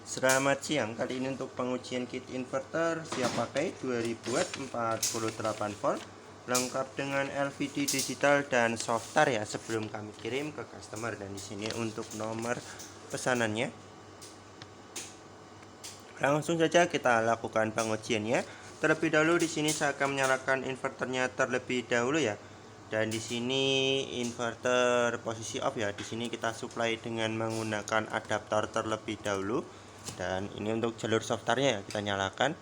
Selamat siang, kali ini untuk pengujian kit inverter siap pakai 2000 watt 48 volt lengkap dengan LVD digital dan softar ya sebelum kami kirim ke customer. Dan di sini untuk nomor pesanannya. Langsung saja kita lakukan pengujiannya. Terlebih dahulu di sini saya akan menyalakan inverternya terlebih dahulu ya. Dan di sini inverter posisi off ya. Di sini kita supply dengan menggunakan adaptor terlebih dahulu. Dan ini untuk jalur softarnya ya, kita nyalakan.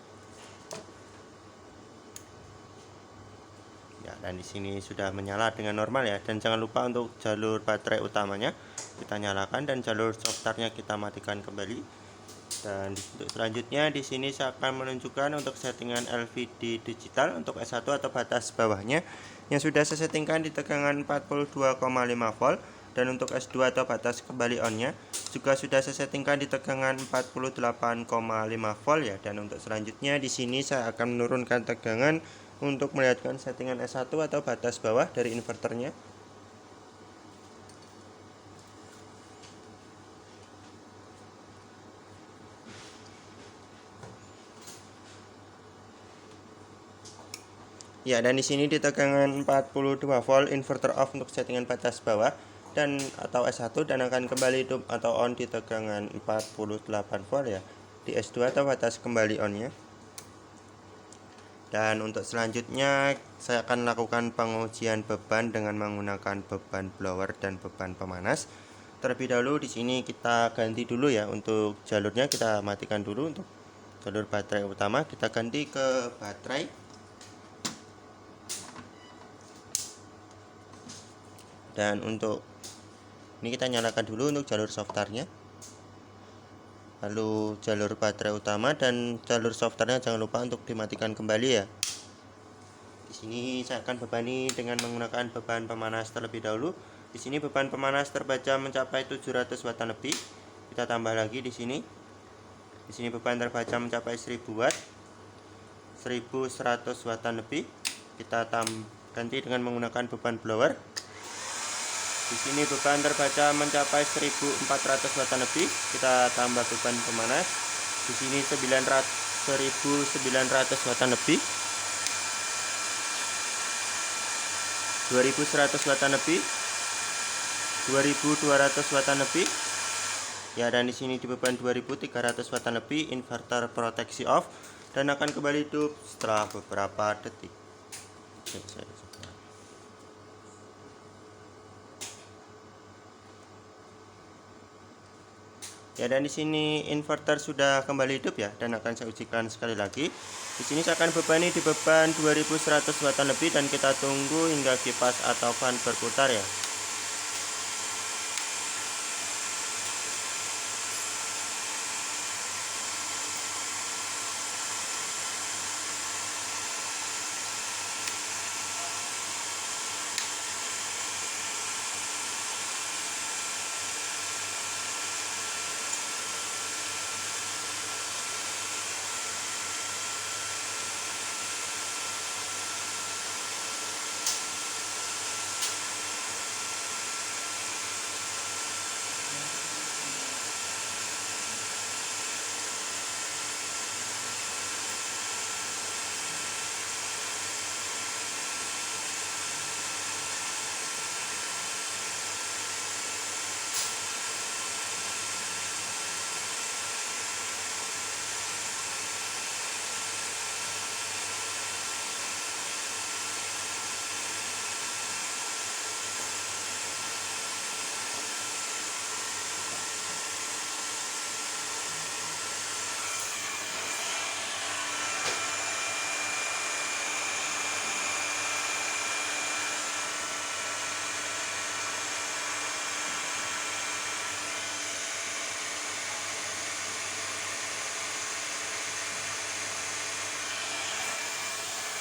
Ya, dan di sini sudah menyala dengan normal ya. Dan jangan lupa untuk jalur baterai utamanya kita nyalakan dan jalur softarnya kita matikan kembali. Dan untuk selanjutnya di sini saya akan menunjukkan untuk settingan LVD digital untuk S1 atau batas bawahnya yang sudah saya settingkan di tegangan 42,5 volt, dan untuk S2 atau batas kembali onnya juga sudah saya settingkan di tegangan 48,5 volt ya. Dan untuk selanjutnya di sini saya akan menurunkan tegangan untuk melihatkan settingan S1 atau batas bawah dari inverternya. Ya, dan di sini di tegangan 42 volt inverter off untuk settingan batas bawah dan atau S1, dan akan kembali hidup atau on di tegangan 48 volt ya di S2 atau batas kembali onnya. Dan untuk selanjutnya saya akan lakukan pengujian beban dengan menggunakan beban blower dan beban pemanas. Terlebih dahulu di sini kita ganti dulu ya, untuk jalurnya kita matikan dulu. Untuk jalur baterai utama kita ganti ke baterai. Dan untuk ini kita nyalakan dulu untuk jalur softarnya, lalu jalur baterai utama dan jalur softarnya jangan lupa untuk dimatikan kembali ya. Di sini saya akan bebani dengan menggunakan beban pemanas terlebih dahulu. Di sini beban pemanas terbaca mencapai 700 wattan lebih. Kita tambah lagi di sini. Di sini beban terbaca mencapai 1000 watt, 1100 wattan lebih. Kita ganti dengan menggunakan beban blower. Di sini beban terbaca mencapai 1400 wattan lebih. Kita tambah beban pemanas. Di sini 1900 wattan lebih. 2100 wattan lebih. 2200 wattan lebih. Ya, dan di sini di beban 2300 wattan lebih inverter proteksi off dan akan kembali hidup setelah beberapa detik. Ya, dan di sini inverter sudah kembali hidup ya, dan akan saya ujikan sekali lagi. Di sini saya akan bebani di beban 2100 wattan lebih dan kita tunggu hingga kipas atau fan berputar ya.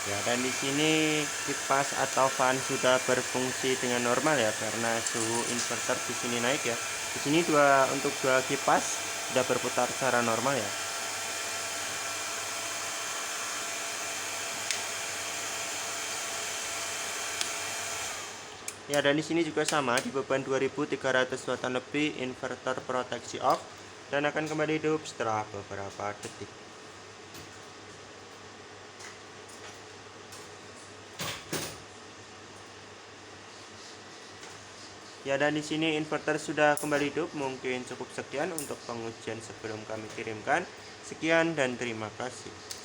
Ya, dan di sini kipas atau fan sudah berfungsi dengan normal ya, karena suhu inverter di sini naik ya. Di sini untuk dua kipas sudah berputar secara normal ya. Ya, dan di sini juga sama di beban 2300 wattan lebih inverter proteksi off dan akan kembali hidup setelah beberapa detik. Ya, dan di sini inverter sudah kembali hidup. Mungkin cukup sekian untuk pengujian sebelum kami kirimkan. Sekian dan terima kasih.